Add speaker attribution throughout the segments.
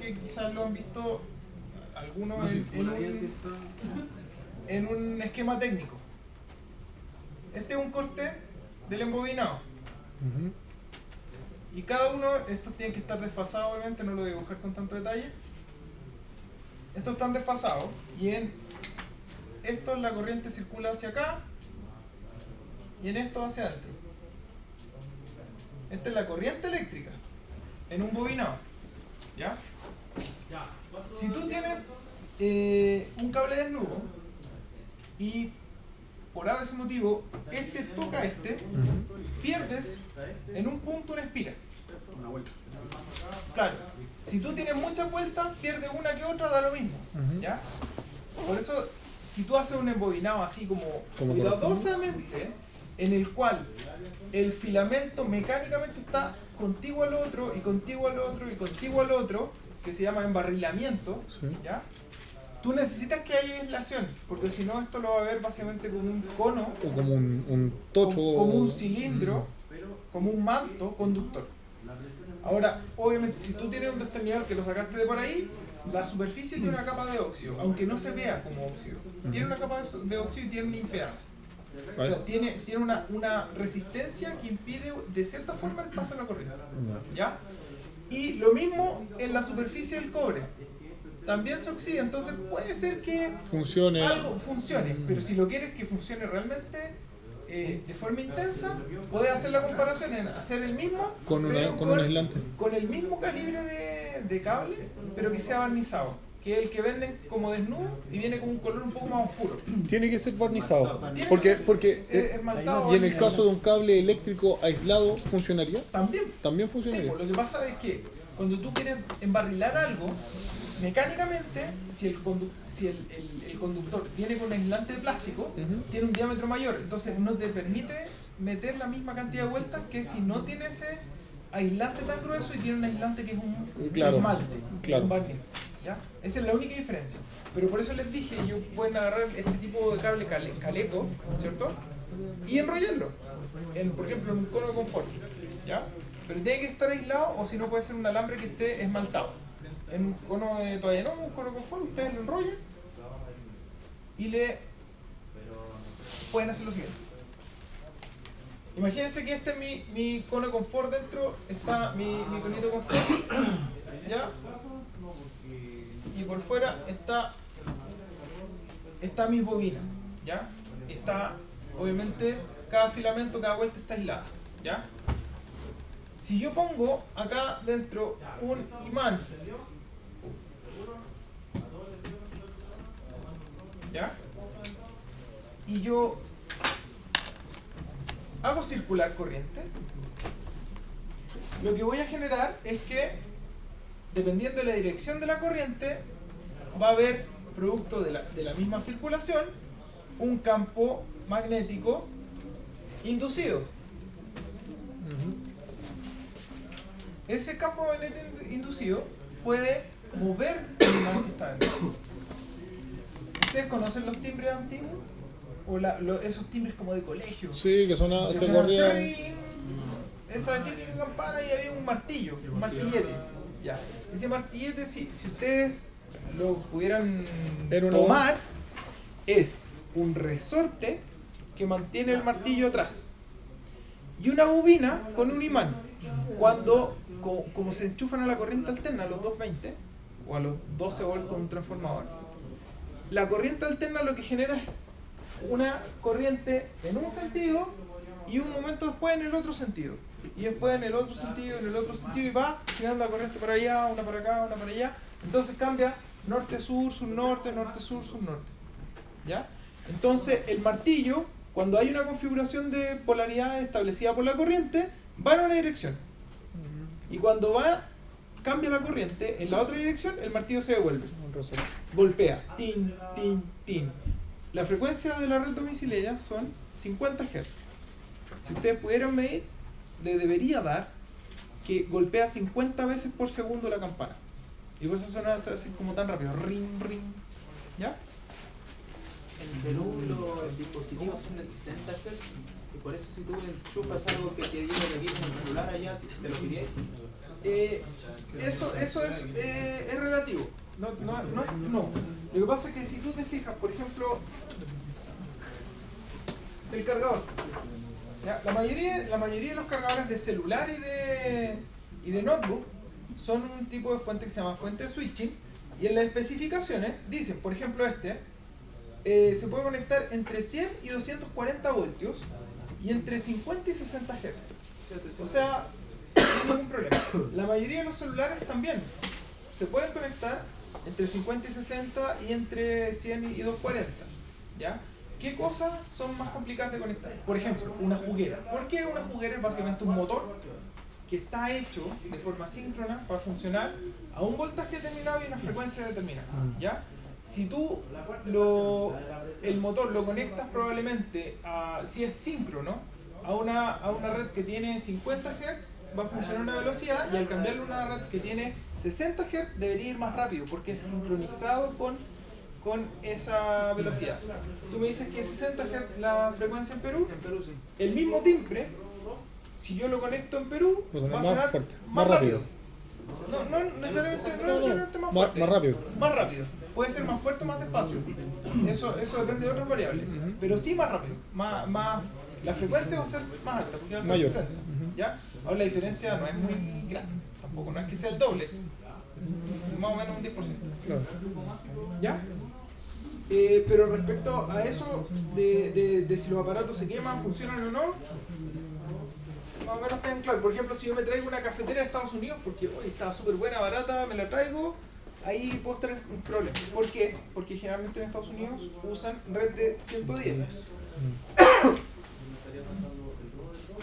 Speaker 1: que quizás lo han visto algunos en un esquema técnico. Este es un corte del embobinado. Y cada uno, estos tienen que estar desfasados, obviamente, no lo voy a dibujar con tanto detalle. Estos están desfasados y en estos la corriente circula hacia acá y en estos hacia adentro. Esta es la corriente eléctrica en un bobinado. ¿Ya? Si tú tienes un cable desnudo y por ese motivo este toca a este, pierdes en un punto una espira.
Speaker 2: Una vuelta.
Speaker 1: Claro, si tú tienes muchas vueltas, pierdes una que otra, da lo mismo. ¿Ya? Por eso, si tú haces un embobinado así como cuidadosamente, en el cual el filamento mecánicamente está contiguo al otro, y contiguo al otro, y contiguo al otro, que se llama embarrilamiento, ¿ya? Tú necesitas que haya aislación, porque si no esto lo va a ver básicamente como un cono,
Speaker 3: o como un tocho,
Speaker 1: como un cilindro, como un manto conductor. Ahora, obviamente, si tú tienes un destornillador que lo sacaste de por ahí, la superficie tiene una capa de óxido, aunque no se vea como óxido. Tiene una capa de óxido y tiene una impedancia. O sea, tiene una resistencia que impide de cierta forma el paso de la corriente. ¿Ya? Y lo mismo en la superficie del cobre. También se oxida, entonces puede ser que algo funcione, pero si lo quieres que funcione realmente de forma intensa, puedes hacer la comparación en hacer el mismo
Speaker 3: con un aislante,
Speaker 1: con el mismo calibre de cable, pero que sea barnizado, que es el que venden como desnudo y viene con un color un poco más oscuro.
Speaker 3: Tiene que ser barnizado, porque y en el caso de un cable eléctrico aislado, ¿funcionaría? También funcionaría.
Speaker 1: Sí, lo que pasa es que cuando tú quieres embarrilar algo, mecánicamente, si el conductor viene con un aislante de plástico, tiene un diámetro mayor, entonces no te permite meter la misma cantidad de vueltas que si no tiene ese aislante tan grueso y tiene un aislante que es un esmalte, un barniz. ¿Ya? Esa es la única diferencia. Pero por eso les dije, ellos pueden agarrar este tipo de cable caleco, ¿cierto? Y enrollarlo, por ejemplo, en un cono de confort, ¿ya? Pero tiene que estar aislado, o si no puede ser un alambre que esté esmaltado. En un cono de toalla, no, un cono de confort, ustedes lo enrollan y le pueden hacer lo siguiente. Imagínense que este es mi cono de confort, dentro está mi conito de confort, ¿ya? Y por fuera está mi bobina, ¿ya? Está, obviamente, cada filamento, cada vuelta está aislada, ¿ya? Si yo pongo acá dentro un imán, ¿ya? Y yo hago circular corriente, lo que voy a generar es que, dependiendo de la dirección de la corriente, va a haber, producto de la misma circulación, un campo magnético inducido. Ese campo magnético inducido puede mover el imán que está dentro. ¿Ustedes conocen los timbres antiguos? O esos timbres como de colegio.
Speaker 3: Sí, que se corrían.
Speaker 1: Esa típica campana y había un martillo, un martillete. Ya. Ese martillete, si ustedes lo pudieran tomar, es un resorte que mantiene el martillo atrás. Y una bobina con un imán. Cuando, como se enchufan a la corriente alterna, a los 220 o a los 12 volts con un transformador, la corriente alterna lo que genera es una corriente en un sentido y un momento después en el otro sentido. Y después en el otro sentido, en el otro sentido, y va girando la corriente para allá, una para acá, una para allá. Entonces cambia norte-sur, sur-norte, norte-sur, sur-norte. ¿Ya? Entonces el martillo, cuando hay una configuración de polaridad establecida por la corriente, va en una dirección. Y cuando cambia la corriente en la otra dirección, el martillo se devuelve. Golpea. Tin, tin, tin. La frecuencia de la red domiciliaria son 50 Hz. Si ustedes pudieran medir, le debería dar que golpea 50 veces por segundo la campana. Y por eso suena así como tan rápido. Ring, ring. ¿Ya?
Speaker 4: En Perú los dispositivos son de 60 Hz y por eso si tú le enchufas algo que te diga que aquí en el celular allá, te lo pide.
Speaker 1: Eso es relativo. No. Lo que pasa es que si tú te fijas, por ejemplo, el cargador. ¿Ya? La mayoría de los cargadores de celular y de notebook son un tipo de fuente que se llama fuente switching, y en las especificaciones dicen, por ejemplo se puede conectar entre 100 y 240 voltios y entre 50 y 60 Hz. O sea, no hay ningún problema. La mayoría de los celulares también se pueden conectar entre 50 y 60 y entre 100 y 240. ¿Ya? ¿Qué cosas son más complicadas de conectar? Por ejemplo, una juguera. ¿Por qué una juguera es básicamente un motor que está hecho de forma síncrona para funcionar a un voltaje determinado y una frecuencia determinada? ¿Ya? Si tú el motor lo conectas probablemente si es síncrono, a una red que tiene 50 Hz, va a funcionar a una velocidad, y al cambiarle a una red que tiene 60 Hz debería ir más rápido porque es sincronizado con esa velocidad. Tú me dices que es 60 Hz la frecuencia en Perú.
Speaker 4: En Perú, sí.
Speaker 1: El mismo timbre, si yo lo conecto en Perú, va a sonar
Speaker 3: fuerte,
Speaker 1: más rápido. No necesariamente más fuerte.
Speaker 3: Más rápido.
Speaker 1: Más rápido. Puede ser más fuerte o más despacio. Eso depende de otras variables. Pero sí más rápido. La frecuencia va a ser más alta, porque va a ser
Speaker 3: mayor.
Speaker 1: 60. ¿Ya? Ahora la diferencia no es muy grande. Tampoco, no es que sea el doble. Más o menos un 10%.
Speaker 3: Claro.
Speaker 1: ¿Ya? Pero respecto a eso de si los aparatos se queman, funcionan o no, más o menos quedan claros. Por ejemplo, si yo me traigo una cafetera de Estados Unidos porque hoy estaba súper buena, barata, me la traigo, ahí puedo tener un problema. ¿Por qué? Porque generalmente en Estados Unidos usan red de 110.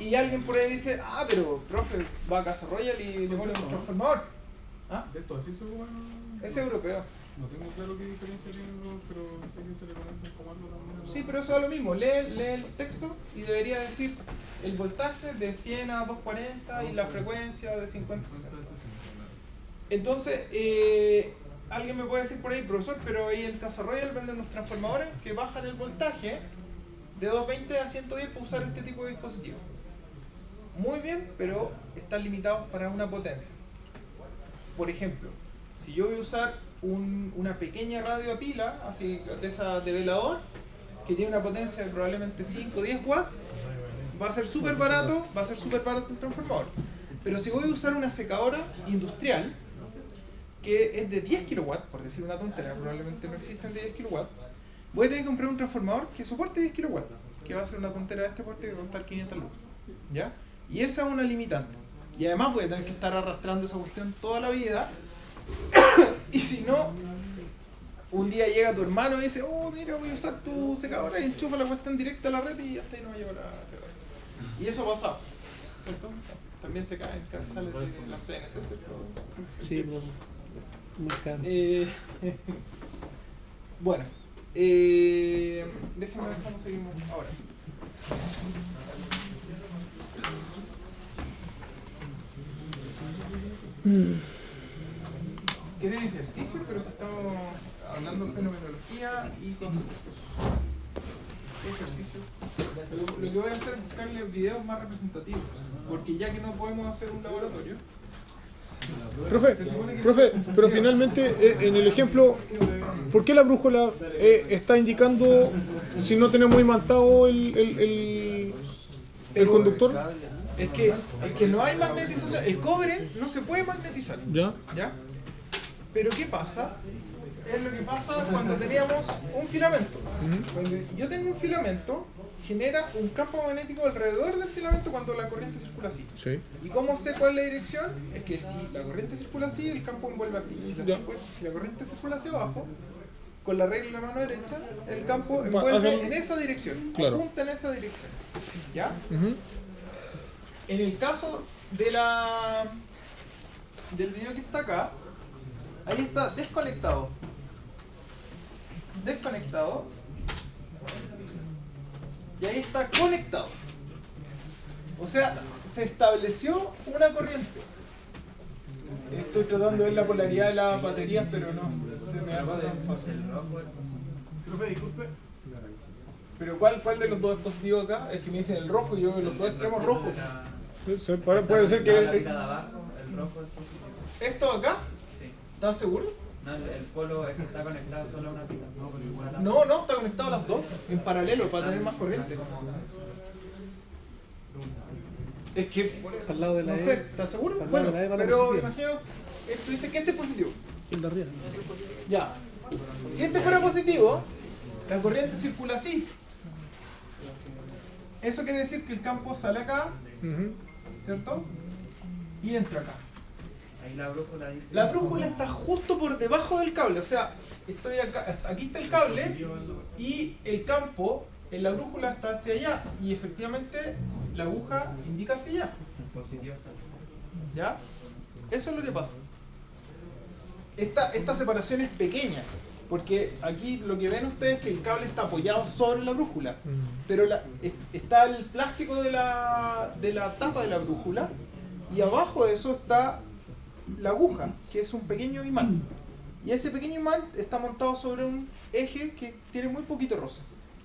Speaker 1: Y alguien por ahí dice, pero profe, va a Casa Royal y le pone un transformador. ¿Ah?
Speaker 2: ¿De esto así se ocupa?
Speaker 1: Es europeo.
Speaker 2: No tengo claro qué diferencia tienen, pero sé que se le conecta un comando también.
Speaker 1: Sí, pero eso es lo mismo. Lee el texto y debería decir el voltaje de 100 a 240 y la frecuencia de 50 a 60. Entonces, alguien me puede decir por ahí, profesor, pero ahí en Casa Royal venden unos transformadores que bajan el voltaje de 220 a 110 para usar este tipo de dispositivo. Muy bien, pero están limitados para una potencia. Por ejemplo, si yo voy a usar una pequeña radio a pila, así de esa de velador, que tiene una potencia de probablemente 5 o 10 watts, va a ser súper barato el transformador. Pero si voy a usar una secadora industrial, que es de 10 kilowatts, por decir una tontería, probablemente no existen de 10 kilowatts, voy a tener que comprar un transformador que soporte 10 kilowatts, que va a ser una tontera de este porte que va a costar 500 lucas. ¿Ya? Y esa es una limitante. Y además voy a tener que estar arrastrando esa cuestión toda la vida. Y si no, un día llega tu hermano y dice, mira, voy a usar tu secadora, y enchufa la cuestión directa a la red y hasta ahí no va a llevar la secadora. Y eso ha pasado, ¿cierto? También se caen cabezales de las CNC, ¿cierto?
Speaker 3: Sí, muy caro.
Speaker 1: Bueno, déjenme ver cómo seguimos ahora. ¿Quieren ejercicio? Pero si estamos hablando de fenomenología y conceptos. ¿Qué ejercicio? Lo que voy a hacer es buscarle videos más representativos, porque ya que no podemos hacer un laboratorio.
Speaker 3: Profe, pero finalmente en el ejemplo, ¿por qué la brújula está indicando si no tenemos imantado el conductor?
Speaker 1: Es que no hay magnetización. El cobre no se puede magnetizar.
Speaker 3: ¿Ya?
Speaker 1: Pero ¿qué pasa? Es lo que pasa cuando teníamos un filamento. Cuando yo tengo un filamento, genera un campo magnético alrededor del filamento cuando la corriente circula así.
Speaker 3: Sí.
Speaker 1: ¿Y cómo sé cuál es la dirección? Es que si la corriente circula así, el campo envuelve así. Si la corriente circula hacia abajo, con la regla en la mano derecha, el campo envuelve en esa dirección.
Speaker 3: Claro.
Speaker 1: Apunta en esa dirección. ¿Ya? En el caso del video que está acá, ahí está desconectado. Y ahí está conectado. O sea, se estableció una corriente. Estoy tratando de ver la polaridad de las baterías, pero no se me hace tan fácil.
Speaker 2: Profe, disculpe.
Speaker 1: Pero ¿cuál de los dos dispositivos acá? Es que me dicen el rojo y yo veo los dos extremos rojos.
Speaker 3: Puede ser que
Speaker 4: rojo es positivo.
Speaker 1: ¿Esto acá?
Speaker 4: Sí.
Speaker 1: ¿Estás seguro?
Speaker 4: No, el polo es que está conectado solo a una pila. No, pero igual.
Speaker 1: No, no, está conectado a las dos en paralelo para tener más corriente. Es que, por eso,
Speaker 3: Está al lado de la
Speaker 1: no
Speaker 3: E.
Speaker 1: sé, ¿estás seguro?
Speaker 3: Está al
Speaker 1: Bueno,
Speaker 3: lado de la E para
Speaker 1: pero
Speaker 3: positiva.
Speaker 1: imagino, tú dices que este es positivo.
Speaker 3: El de arriba.
Speaker 1: Ya. Si este fuera positivo, la corriente circula así. Eso quiere decir que el campo sale acá,
Speaker 3: Ujú.
Speaker 1: ¿cierto? Y entra acá.
Speaker 4: Ahí la brújula dice.
Speaker 1: La brújula está justo por debajo del cable, o sea, estoy acá, aquí está el cable y el campo en la brújula está hacia allá y efectivamente la aguja indica hacia allá.
Speaker 4: Positivo está.
Speaker 1: ¿Ya? Eso es lo que pasa. Esta separación es pequeña, porque aquí lo que ven ustedes es que el cable está apoyado sobre la brújula, pero está el plástico de la tapa de la brújula y abajo de eso está la aguja, que es un pequeño imán. Y ese pequeño imán está montado sobre un eje que tiene muy poquito roce.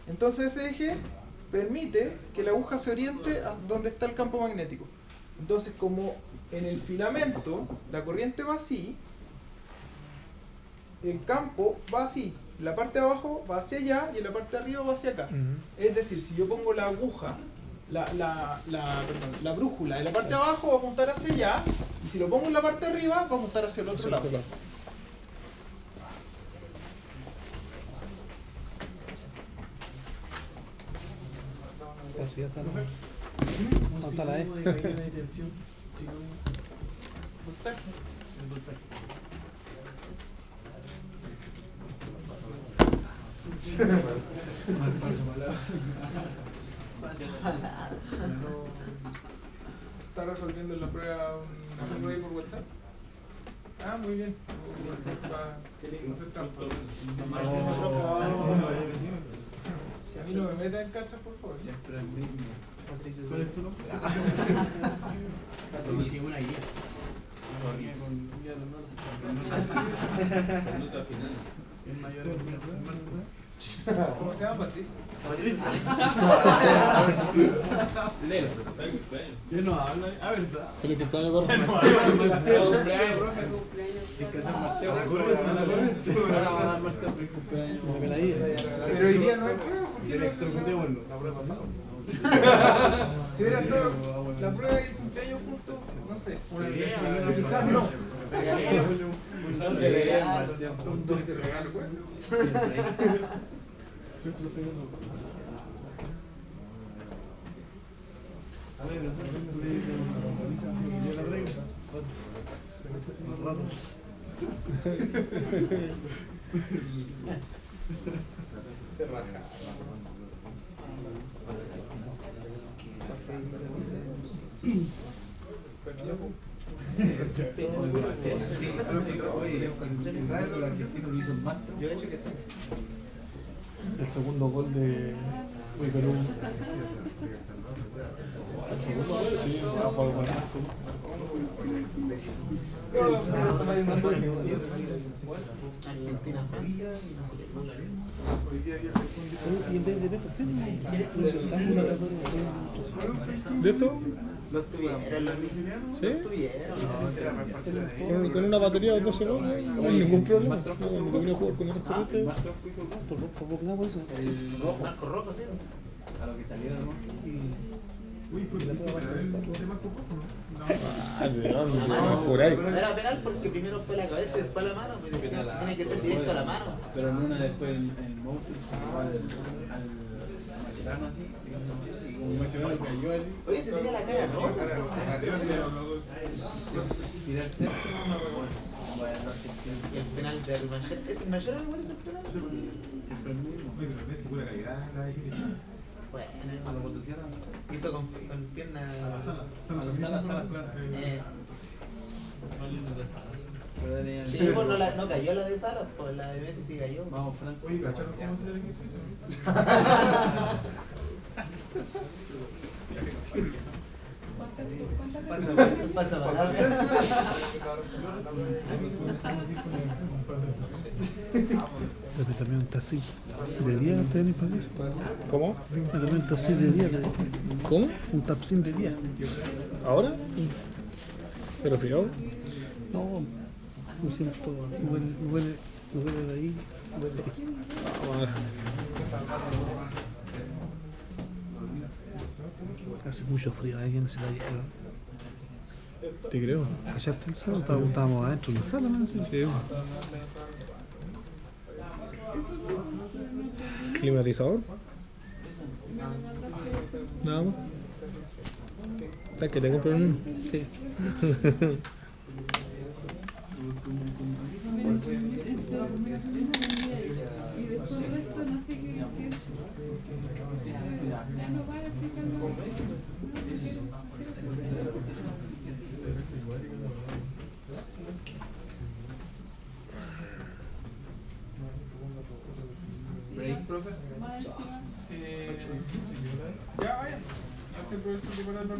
Speaker 1: Entonces ese eje permite que la aguja se oriente a donde está el campo magnético. Entonces, como en el filamento la corriente va así, el campo va así. La parte de abajo va hacia allá y en la parte de arriba va hacia acá. Es decir, si yo pongo la aguja, la brújula en la parte de abajo va a apuntar hacia allá, y si lo pongo en la parte de arriba va a apuntar hacia el otro lado.
Speaker 3: Ya está, ¿no? ¿Dónde está la E?
Speaker 1: ¿Está resolviendo la prueba una prueba ahí por WhatsApp? Ah, muy bien. Para hacer trampa. Si a mí no me meten en cachas, por favor.
Speaker 4: Siempre el mismo.
Speaker 2: ¿Cuál es tu nombre?
Speaker 5: Hicimos una guía.
Speaker 2: El mayor es
Speaker 1: ¿Cómo se llama, Patricia?
Speaker 2: ¿Quién no habla? Ah, ¿verdad?
Speaker 3: Feliz cumpleaños, Gordo.
Speaker 4: Cumpleaños, profe. Tienes que hacer marteo.
Speaker 3: Me la di.
Speaker 1: Pero hoy día no hay prueba. ¿Por qué no es
Speaker 2: Extremudémoslo, la prueba pasada.
Speaker 1: Si hubiera estado la prueba y el cumpleaños juntos, no sé. Quizás no.
Speaker 4: Un don de regalo.
Speaker 1: Un don de regalo, pues. Se raja. Yo he hecho que sí.
Speaker 3: El segundo gol de Perú. El segundo gol, sí, fue el golazo.
Speaker 5: Argentina, Francia y no sé qué.
Speaker 3: ¿Y en vez de ver, por qué no ¿De esto?
Speaker 5: Lo tuvieron,
Speaker 3: ¿Sí?
Speaker 5: lo
Speaker 3: Con una batería de 12 volts, no hay ningún problema. Cuando termine de jugar con otros corrientes. ¿Por qué hago eso?
Speaker 5: Marco Rojo, ¿sí?
Speaker 4: A lo que salieron, ¿no?
Speaker 2: Uy, fue
Speaker 3: la prueba
Speaker 2: de Marco Rojo, ¿no?
Speaker 3: Ah, ¿de dónde? Por ahí.
Speaker 5: No era penal porque primero fue la cabeza y después la mano. Me decía, tiene que ser directo a la mano.
Speaker 4: Pero en una después el Moses al Mascherano así, y como Mascherano cayó así.
Speaker 5: Oye, se tenía la cara rota.
Speaker 4: Tira el centro, bueno, no sé
Speaker 5: Y el penal de Manchester, ¿es el mayor igual es el penal?
Speaker 4: siempre el mismo.
Speaker 5: Bueno,
Speaker 4: A la votación,
Speaker 5: hizo con pierna.
Speaker 4: a la sala, claro. Pero tenía el-
Speaker 5: Sí, pues no cayó la de Salas, pues la de Messi sí cayó.
Speaker 4: Vamos, Francia.
Speaker 2: Oye, ¿cacharon cómo se le inicio?
Speaker 5: Pasa palabra.
Speaker 6: Pero también está así. De día no te dan ni para ver.
Speaker 3: ¿Cómo?
Speaker 6: También está así de día.
Speaker 3: ¿Cómo?
Speaker 6: Un tapsin de día.
Speaker 3: ¿Ahora? ¿Pero afilado?
Speaker 6: No, pusimos todo. Huele de ahí, huele de aquí. Hace mucho frío, alguien se la lleva.
Speaker 3: Te creo.
Speaker 6: Allá está el salón, estábamos adentro de la sala, ¿no? Sí.
Speaker 3: Climatizador. Nada más. ¿Sabes que te compro uno?
Speaker 6: Sí.
Speaker 4: Break, profe.
Speaker 2: Ya, vaya. Hace provecho de preparar la